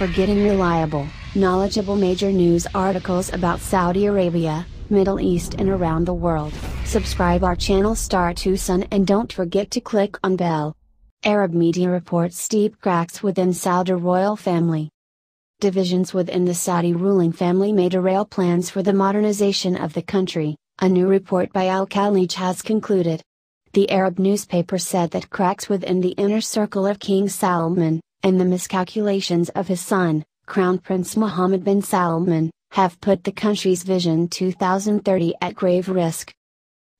For getting reliable, knowledgeable major news articles about Saudi Arabia, Middle East and around the world, subscribe our channel Star to Sun and don't forget to click on bell. Arab media reports steep cracks within Saudi royal family. Divisions within the Saudi ruling family may derail plans for the modernization of the country, a new report by AlWaleed has concluded. The Arab newspaper said that cracks within the inner circle of King Salman, and the miscalculations of his son, Crown Prince Mohammed bin Salman, have put the country's Vision 2030 at grave risk.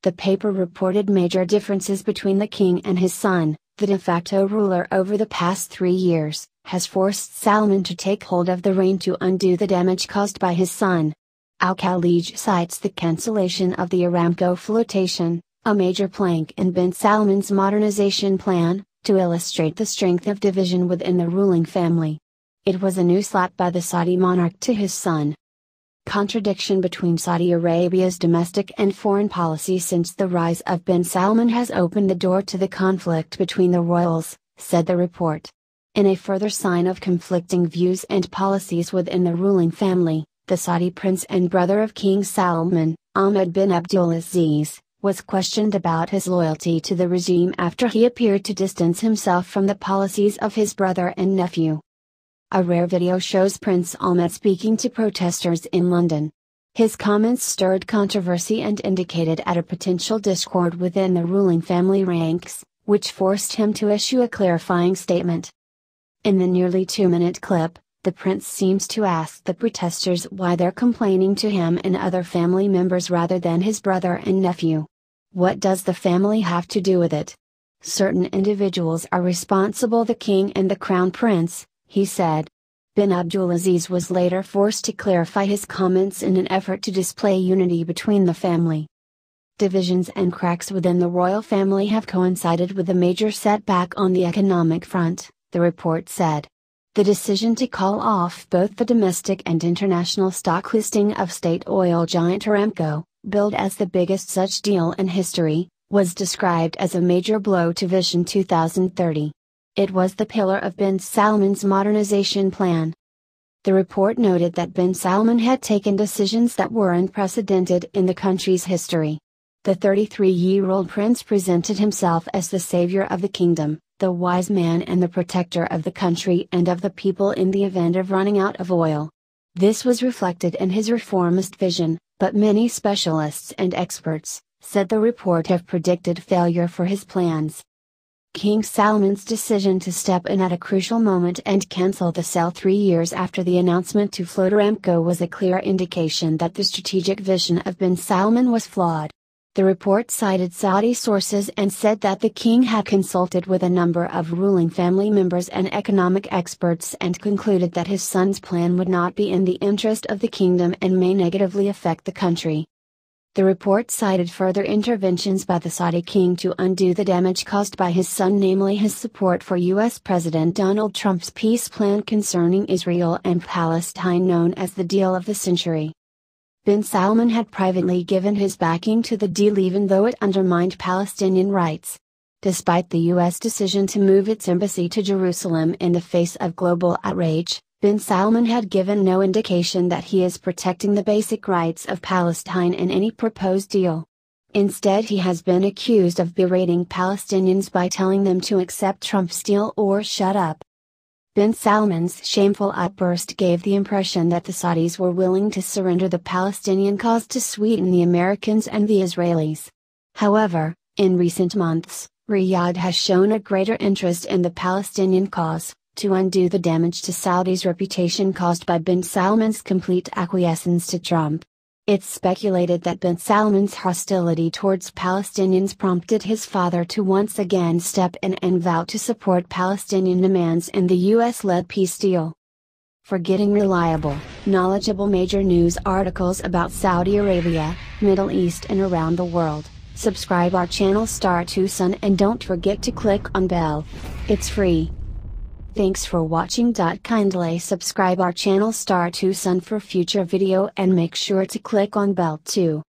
The paper reported major differences between the king and his son, the de facto ruler over the past 3 years, has forced Salman to take hold of the rein to undo the damage caused by his son. AlWaleed cites the cancellation of the Aramco flotation, a major plank in bin Salman's modernization plan, to illustrate the strength of division within the ruling family. It was a new slap by the Saudi monarch to his son. Contradiction between Saudi Arabia's domestic and foreign policy since the rise of bin Salman has opened the door to the conflict between the royals, said the report. In a further sign of conflicting views and policies within the ruling family, the Saudi prince and brother of King Salman, Mohammed bin Abdulaziz, was questioned about his loyalty to the regime after he appeared to distance himself from the policies of his brother and nephew. A rare video shows Prince Mohammed speaking to protesters in London. His comments stirred controversy and indicated a potential discord within the ruling family ranks, which forced him to issue a clarifying statement. In the nearly 2-minute clip, the prince seems to ask the protesters why they're complaining to him and other family members rather than his brother and nephew. What does the family have to do with it? Certain individuals are responsible, the king and the crown prince, he said. Bin Abdulaziz was later forced to clarify his comments in an effort to display unity between the family. Divisions and cracks within the royal family have coincided with a major setback on the economic front, the report said. The decision to call off both the domestic and international stock listing of state oil giant Aramco, billed as the biggest such deal in history, was described as a major blow to Vision 2030. It was the pillar of bin Salman's modernization plan. The report noted that bin Salman had taken decisions that were unprecedented in the country's history. The 33-year-old prince presented himself as the savior of the kingdom, the wise man and the protector of the country and of the people in the event of running out of oil. This was reflected in his reformist vision, but many specialists and experts, said the report, have predicted failure for his plans. King Salman's decision to step in at a crucial moment and cancel the sale 3 years after the announcement to float Aramco was a clear indication that the strategic vision of bin Salman was flawed. The report cited Saudi sources and said that the king had consulted with a number of ruling family members and economic experts and concluded that his son's plan would not be in the interest of the kingdom and may negatively affect the country. The report cited further interventions by the Saudi king to undo the damage caused by his son, namely his support for U.S. President Donald Trump's peace plan concerning Israel and Palestine, known as the Deal of the Century. Bin Salman had privately given his backing to the deal even though it undermined Palestinian rights. Despite the U.S. decision to move its embassy to Jerusalem in the face of global outrage, bin Salman had given no indication that he is protecting the basic rights of Palestine in any proposed deal. Instead, he has been accused of berating Palestinians by telling them to accept Trump's deal or shut up. Bin Salman's shameful outburst gave the impression that the Saudis were willing to surrender the Palestinian cause to sweeten the Americans and the Israelis. However, in recent months, Riyadh has shown a greater interest in the Palestinian cause, to undo the damage to Saudi's reputation caused by bin Salman's complete acquiescence to Trump. It's speculated that bin Salman's hostility towards Palestinians prompted his father to once again step in and vow to support Palestinian demands in the US-led peace deal. For getting reliable, knowledgeable major news articles about Saudi Arabia, Middle East and around the world, subscribe our channel Star to Sun and don't forget to click on bell. It's free. Thanks for watching. Kindly subscribe our channel Star to Sun for future video and make sure to click on bell too.